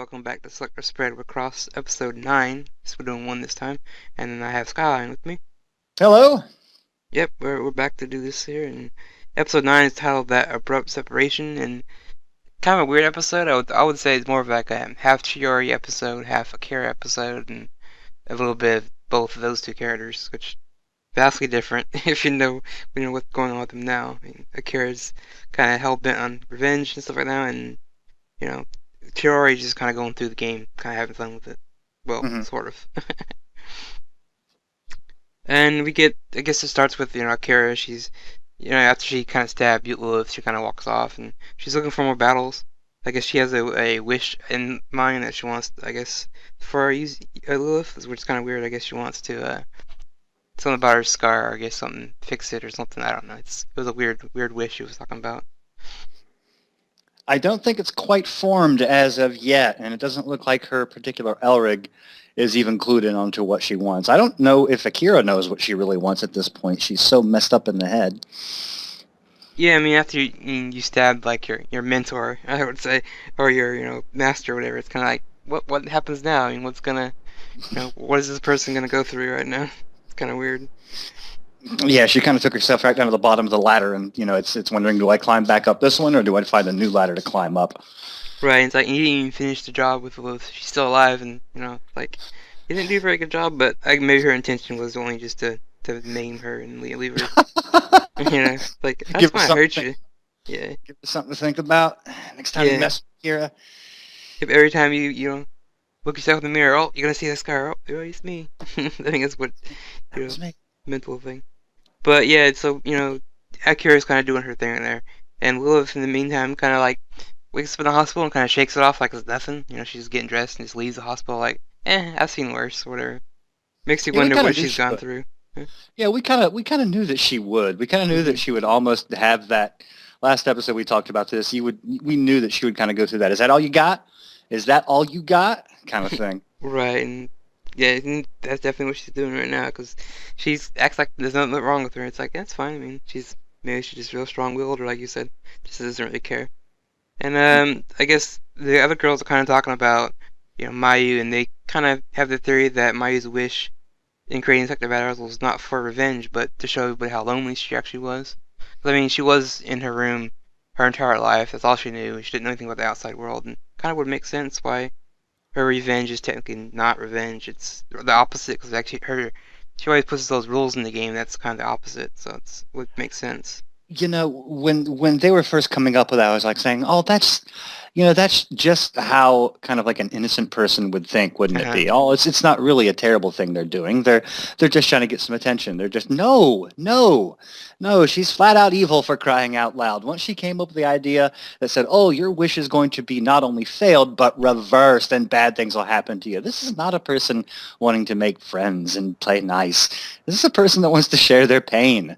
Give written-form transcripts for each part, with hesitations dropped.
welcome back to Selector Spread WIXOSS episode 9. So we're doing 1 this time. And then I have Skyline with me. Hello? Yep, we're back to do this here. And episode 9 is titled That Abrupt Separation. And kind of a weird episode. I would say it's more of like a half Chiori episode, half Akira episode, and a little bit of both of those two characters, which vastly different if you know what's going on with them now. I mean, Akira's kind of hell bent on revenge and stuff like that, and you know, Chiori's just kind of going through the game, kind of having fun with it. Well, hmm sort of. And we get, I guess it starts with, Akira. She's, after she kind of stabbed Lilith, she kind of walks off, and she's looking for more battles. I guess she has a wish in mind that she wants, I guess, for Lilith, which is kind of weird. I guess she wants to, something about her scar, I guess something, fix it or something, I don't know. It was a weird wish she was talking about. I don't think it's quite formed as of yet, and it doesn't look like her particular Elrig is even clued in onto what she wants. I don't know if Akira knows what she really wants at this point. She's so messed up in the head. Yeah, I mean, after you stabbed like your mentor, I would say, or your master or whatever, it's kind of like what happens now? I mean, what is this person gonna go through right now? It's kind of weird. Yeah, she kind of took herself right down to the bottom of the ladder, and it's wondering, do I climb back up this one, or do I find a new ladder to climb up? Right, it's like you didn't even finish the job with Lilith. She's still alive, and like you didn't do a very good job. But like maybe her intention was only just to maim her and leave her. Like that's Give her why I something. hurt you. Yeah, Give her something to think about next time you yeah. mess with Akira. If every time you look yourself in the mirror, oh, you're gonna see that scar. Oh, it's me. I think that's what That you know, was me. mental thing. But yeah, so Akira's kind of doing her thing in there, and Lilith in the meantime kind of like wakes up in the hospital and kind of shakes it off like it's nothing. She's getting dressed and just leaves the hospital like, I've seen worse, or whatever. Makes you Yeah, we wonder kind what of knew she's she gone would. through. Yeah, we kind of knew that she would. We kind of knew Hmm. that she would almost have that. Last episode we talked about this. We knew that she would kind of go through that. Is that all you got? Is that all you got? Kind of thing. Right, and yeah, and that's definitely what she's doing right now because she's acts like there's nothing wrong with her. It's like that's fine. I mean, maybe she's just real strong-willed, or like you said, just doesn't really care. And I guess the other girls are kind of talking about Mayu, and they kind of have the theory that Mayu's wish in creating Selector Battles was not for revenge, but to show everybody how lonely she actually was. 'Cause, I mean, she was in her room her entire life. That's all she knew. She didn't know anything about the outside world, and kind of would make sense why her revenge is technically not revenge. It's the opposite, because actually she always puts those rules in the game. That's kind of the opposite, so it would make sense. When they were first coming up with that, I was like saying, "Oh, that's just how kind of like an innocent person would think, wouldn't it Uh-huh. be? Oh, it's not really a terrible thing they're doing. They're just trying to get some attention. They're just no, no, no. She's flat out evil, for crying out loud. Once she came up with the idea that said, "Oh, your wish is going to be not only failed but reversed, and bad things will happen to you." This is not a person wanting to make friends and play nice. This is a person that wants to share their pain.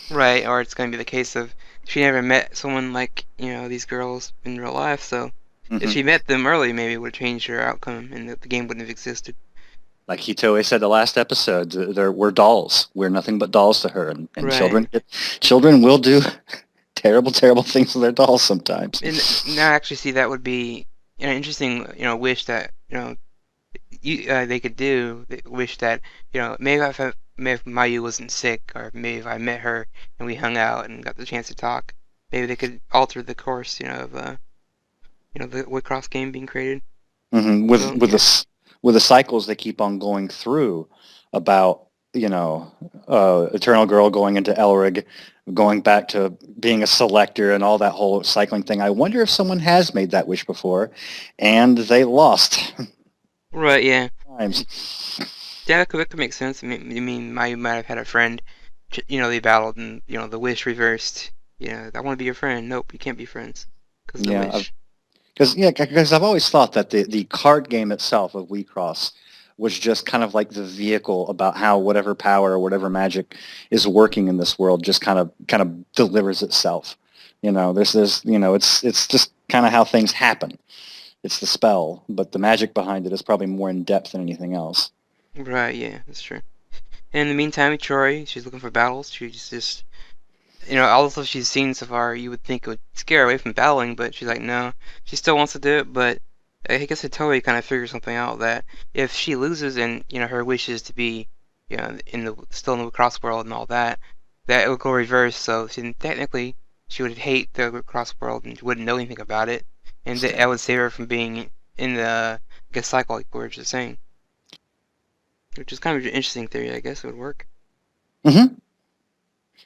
Right, or it's going to be the case of she never met someone like, these girls in real life, so if hmm she met them early, maybe it would have changed her outcome and the game wouldn't have existed. Like Hitoe said the last episode, we're dolls. We're nothing but dolls to her, and Right. children will do terrible, terrible things to their dolls sometimes. And now I actually see that would be an interesting, wish that, they could do. They wish that, maybe if Mayu wasn't sick, or maybe if I met her and we hung out and got the chance to talk, maybe they could alter the course, of, the WIXOSS game being created. hmm So, yeah. With the cycles they keep on going through about Eternal Girl going into Elrig, going back to being a selector, and all that whole cycling thing. I wonder if someone has made that wish before, and they lost Right, yeah. times. Yeah, that could make sense. I mean, Mayu might have had a friend, they battled and, the wish reversed. I want to be your friend. Nope, you can't be friends. Because of the Yeah, wish. because I've always thought that the card game itself of WeCross was just kind of like the vehicle about how whatever power or whatever magic is working in this world just kind of delivers itself. It's just kind of how things happen. It's the spell, but the magic behind it is probably more in depth than anything else. Right, yeah, that's true. And in the meantime, Chori, she's looking for battles. She's just, all the stuff she's seen so far, you would think it would scare her away from battling, but she's like, no. She still wants to do it, but I guess Hitoe kind of figures something out that if she loses and her wish is to be in the still in the cross world and all that, that it would go reverse. So technically she would hate the cross world and wouldn't know anything about it, and that would save her from being in the I guess cycle like we were just saying, which is kind of an interesting theory. I guess it would work. Hmm.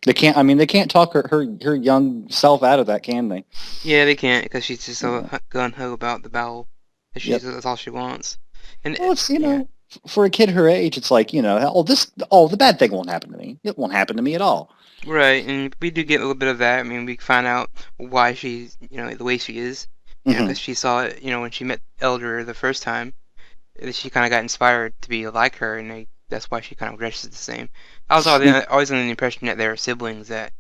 They can't. I mean, they can't talk her young self out of that, can they? Yeah, they can't because she's just so Yeah. gun ho about the battle. That Yep. that's all she wants. And Well, it's yeah, for a kid her age, it's like the bad thing won't happen to me. It won't happen to me at all. right. And we do get a little bit of that. I mean, we find out why she's the way she is. Hmm. Because she saw it. When she met Elder the first time, she kind of got inspired to be like her, and that's why she kind of dresses the same. I was always under the impression that they were siblings that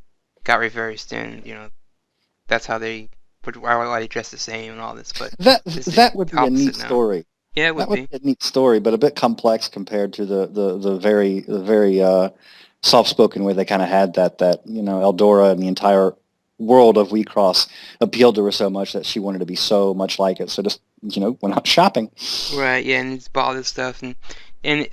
got reversed, and that's how why they dress the same and all this. But That it's the that would be a opposite neat now. story. Yeah, it That would would be. be a neat story, but a bit complex compared to the very soft-spoken way they kind of had that Eldora and the entire world of WeCross appealed to her so much that she wanted to be so much like it. So just went out shopping. Right, yeah, and it's about all this stuff, and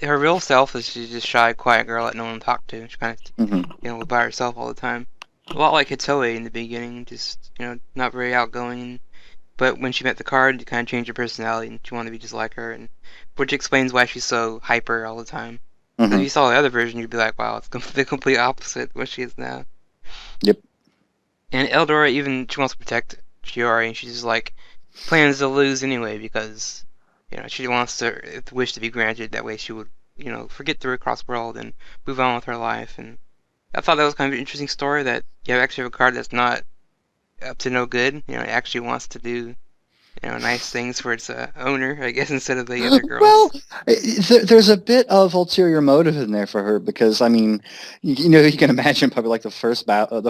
her real self is she's just shy, quiet girl that no one talked to. She kind of, Hmm. by herself all the time. A lot like Hitoe in the beginning, just not very outgoing. But when she met the card, it kind of changed her personality, and she wanted to be just like her, and which explains why she's so hyper all the time. Because if Hmm. you saw the other version, you'd be like, wow, it's the complete opposite of what she is now. Yep. And Eldora even she wants to protect Chiori, and she's just like plans to lose anyway because she wants to wish to be granted. That way she would forget the Cross world and move on with her life. And I thought that was kind of an interesting story that you have actually have a card that's not up to no good. It actually wants to do nice things for its owner, I guess, instead of the other Well, girls. there's a bit of ulterior motive in there for her because I mean, you can imagine probably like the first battle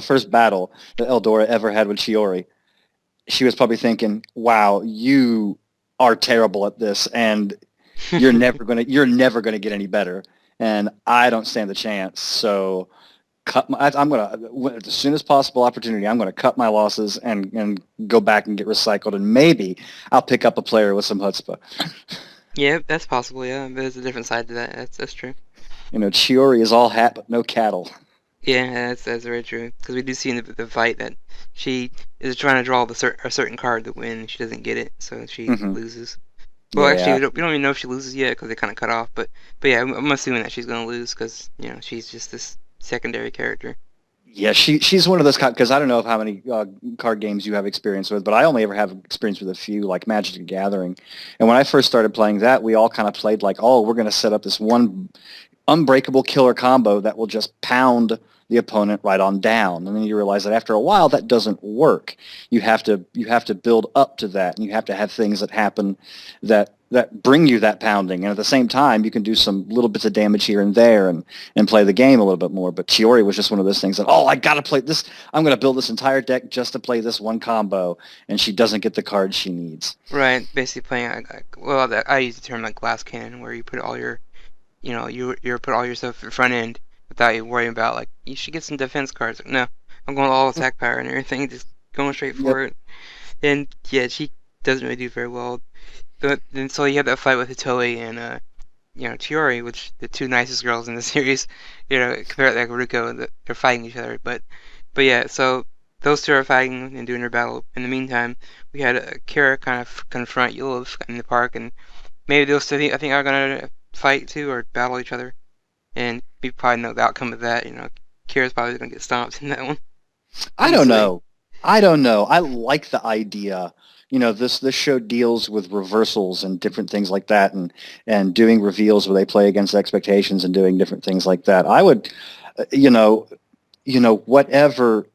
that Eldora ever had with Chiori. She was probably thinking, "Wow, you are terrible at this, and you're never gonna get any better, and I don't stand the chance. So I'm gonna as soon as possible opportunity, I'm gonna cut my losses and go back and get recycled, and maybe I'll pick up a player with some chutzpah." Yeah, that's possible. Yeah, there's a different side to that. That's true. Chiori is all hat but no cattle. Yeah, that's very true. Because we do see in the fight that she is trying to draw a certain card to win. She doesn't get it, so she Hmm. loses. Well, actually, Yeah. we don't even know if she loses yet because they kind of cut off. But yeah, I'm assuming that she's gonna lose because she's just this secondary character. Yeah, she's one of those because I don't know how many card games you have experience with, but I only ever have experience with a few, like Magic the Gathering. And when I first started playing that, we all kind of played like, oh, we're going to set up this one unbreakable killer combo that will just pound the opponent right on down. And then you realize that after a while that doesn't work. You have to build up to that, and you have to have things that happen that bring you that pounding. And at the same time, you can do some little bits of damage here and there and play the game a little bit more. But Chiori was just one of those things that, oh, I got to play this. I'm going to build this entire deck just to play this one combo, and she doesn't get the cards she needs. Right, basically playing well, I use the term like glass cannon, where you put all your you put all your stuff in front end without you worrying about like you should get some defense cards. Like, no, I'm going all attack power and everything, just going straight Yep. for it. And yeah, she doesn't really do very well. But then so you have that fight with Hitoe and Chiori, which the two nicest girls in the series. Compared to like Ruko, they're fighting each other. But yeah, so those two are fighting and doing their battle. In the meantime, we had Kira kind of confront Yulov in the park, and maybe those two I think are gonna fight too or battle each other. And we probably know the outcome of that. Kira's probably gonna get stomped in that one I don't easily. know. I don't know. I like the idea. This show deals with reversals and different things like that, and doing reveals where they play against expectations and doing different things like that. I would, uh, you know, whatever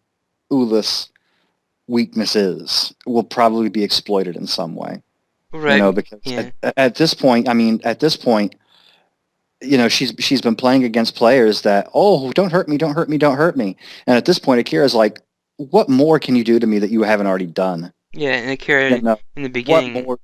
Ulyss' weakness is will probably be exploited in some way. Right? Because Yeah. at this point, I mean, at this point, she's been playing against players that, oh, don't hurt me, don't hurt me, don't hurt me. And at this point, Akira's like, what more can you do to me that you haven't already done? Yeah, and Kira No, in the what beginning, more?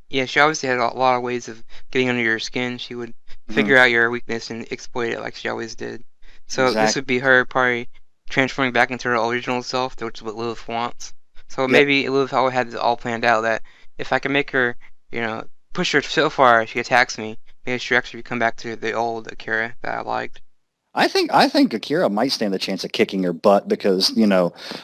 yeah, she obviously had a lot of ways of getting under your skin. She would Mhm. figure out your weakness and exploit it like she always did. So this would Exactly. be her probably transforming back into her original self, which is what Lilith wants. So Yep. maybe Lilith always had this all planned out that if I can make her, you know, push her so far she attacks me. Maybe she actually come back to the old Akira that I liked. I think Akira might stand a chance of kicking her butt because,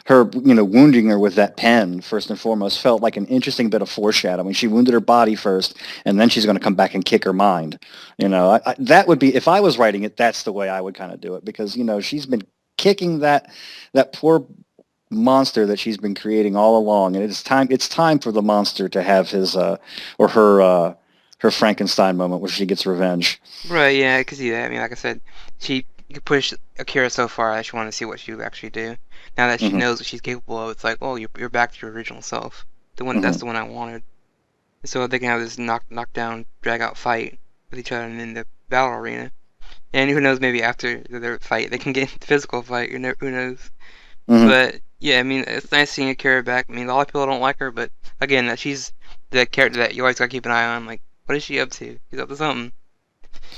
her, wounding her with that pen, first and foremost, felt like an interesting bit of foreshadowing. She wounded her body first, and then she's going to come back and kick her mind. That would be, if I was writing it, that's the way I would kind of do it because, she's been kicking that poor monster that she's been creating all along, and it's time for the monster to have his or her Frankenstein moment where she gets revenge. Right, yeah, I could see that. I mean, like I said, she could push Akira so far that she wanted to see what she would actually do. Now that she Hmm. knows what she's capable of, it's like, oh, you're back to your original self. That's Hmm. the one I wanted. So they can have this knock down, drag out fight with each other in the battle arena. And who knows, maybe after their fight, they can get into physical fight. Who knows? Hmm. But yeah, I mean, it's nice seeing Akira back. I mean, a lot of people don't like her, but again, she's the character that you always gotta keep an eye on. Like, what is she up to? She's up to something.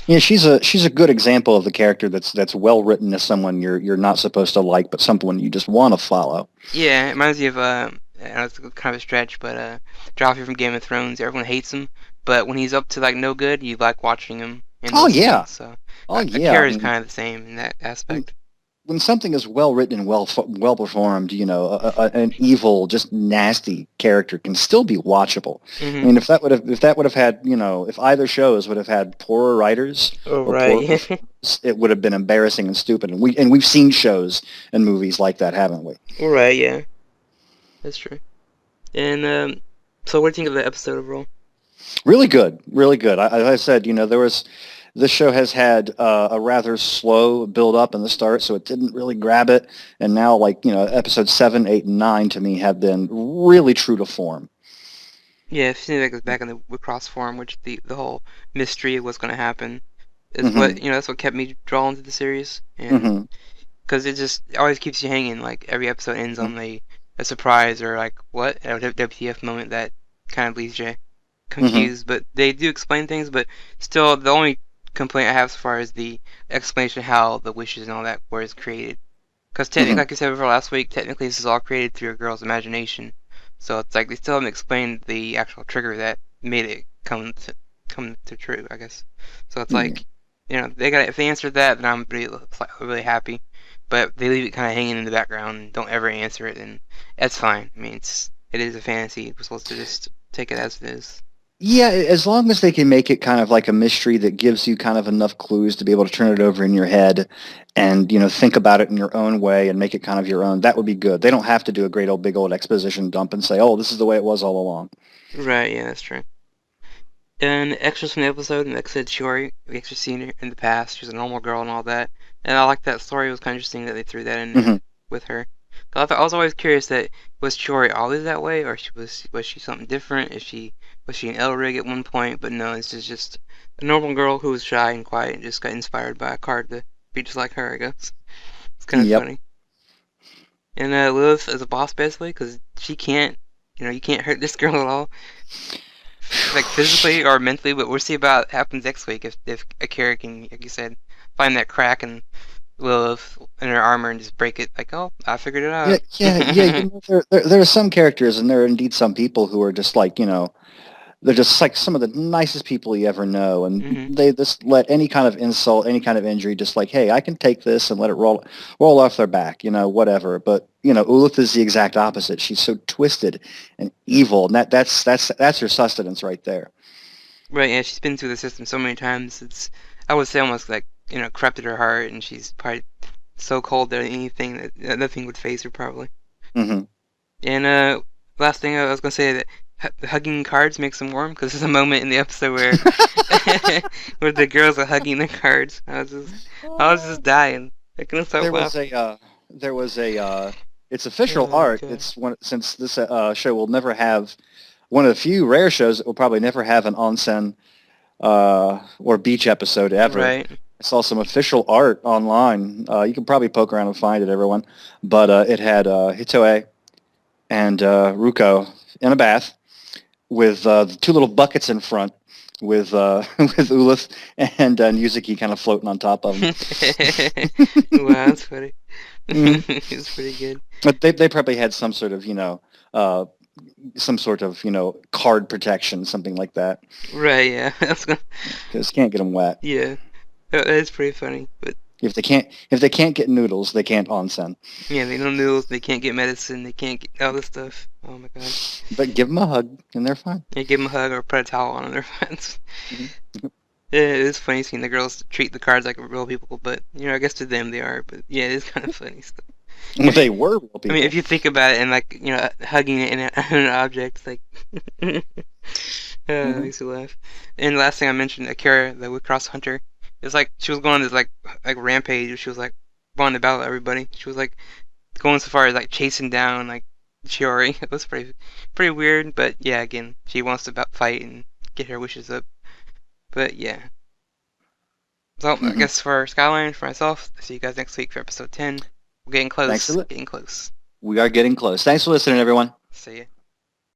Yeah, she's a good example of the character that's well written as someone you're not supposed to like, but someone you just want to follow. Yeah, it reminds me of I know it's kind of a stretch, but Joffrey from Game of Thrones. Everyone hates him, but when he's up to like no good, you like watching him in Oh those scenes. yeah, So oh yeah. I Akira is mean, kind of the same in that when aspect. when something is well written and well performed, an evil, just nasty character can still be watchable. I Hmm. mean, if that would have had, if either shows would have had poorer writers Oh or poorer right, performers, it would have been embarrassing and stupid. And we've seen shows and movies like that, haven't we? right, yeah, that's true. And so what do you think of the episode overall? Really good, really good. As I said, this show has had a rather slow build up in the start, so it didn't really grab it. And now, like, episodes 7, 8, and 9 to me have been really true to form. Yeah, it seems like it was back in the WIXOSS form, which the whole mystery of what's going to happen is Hmm. what that's what kept me drawn to the series, and Hmm. because it always keeps you hanging. Like every episode ends on a surprise or like what a WTF moment that kind of leaves you Hmm. confused. But they do explain things, but still, the only complaint I have so far is the explanation of how the wishes and all that was created. Because technically, Hmm. like I said before last week, technically this is all created through a girl's imagination. So it's like they still haven't explained the actual trigger that made it come to true, I guess. So it's Yeah. like, they got if they answered that, then I'm really happy. But they leave it kind of hanging in the background and don't ever answer it, and that's fine. I mean, it is a fantasy. We're supposed to just take it as it is. Yeah, as long as they can make it kind of like a mystery that gives you kind of enough clues to be able to turn it over in your head and, think about it in your own way and make it kind of your own, that would be good. They don't have to do a great old big old exposition dump and say, oh, this is the way it was all along. Right? Yeah, that's true. And extras from the episode, and like I said, Shiori, we actually seen her in the past. She was a normal girl and all that. And I like that story. It was kind of interesting that they threw that in there Hmm. with her. 'Cause I was always curious that was Shiori always that way, or was she something different? Was she an Elrig at one point? But no, this is just a normal girl who was shy and quiet and just got inspired by a card to be just like her, I guess. It's kind of Yep. funny. And Lilith is a boss basically, because she can't, you can't hurt this girl at all, like physically or mentally. But we'll see about what happens next week if Akira can, like you said, find that crack in Lilith in her armor and just break it. Like, oh, I figured it Yeah, out. yeah, yeah. There are some characters, and there are indeed some people who are just like, they're just like some of the nicest people you ever know, and Hmm. they just let any kind of insult, any kind of injury, just like, hey, I can take this and let it roll off their back, whatever. But Ulith is the exact opposite. She's so twisted and evil, and that's her sustenance right there. Right, yeah, she's been through the system so many times. I would say almost like, corrupted her heart, and she's probably so cold that anything that nothing would phase her probably. Hmm. And last thing I was gonna say that hugging cards makes them warm because there's a moment in the episode where where the girls are hugging the cards. I was just dying. I couldn't stop There was laughing. a it's official Oh art. god. It's one since this show will never have one of the few rare shows that will probably never have an onsen or beach episode ever. Right. I saw some official art online. You can probably poke around and find it, everyone. But it had Hitoe and Ruko in a bath with the two little buckets in front with with Ulith and Yuzuki kind of floating on top of them. Wow, that's funny. Hmm. It's pretty good. But they probably had some sort of, some sort of, card protection, something like that. Right, yeah. That's gonna, Because can't get them wet. yeah. That's pretty funny. But If they can't get noodles, they can't onsen. yeah, they don't noodles, they can't get medicine, they can't get all this stuff. Oh my god. But give them a hug, and they're fine. Yeah, give them a hug or put a towel on their fence. Mhm. Yeah, it is funny seeing the girls treat the cards like real people, but I guess to them they are. But yeah, it is kind of funny stuff. Well, If you, they were real I mean, if people. you think about it and like hugging it in an object, it's like it Hmm. makes you laugh. And the last thing I mentioned, Akira, the WIXOSS hunter, it's like she was going on this like rampage. Where she was like wanting to battle everybody. She was like going so far as like chasing down like Chiori. It was pretty weird, but yeah, again, she wants to fight and get her wishes up. But yeah. So I Hmm. guess for Skyline, for myself, see you guys next week for episode 10. We're getting Thanks for close, li- getting close. We are getting close. Thanks for listening, everyone. See ya.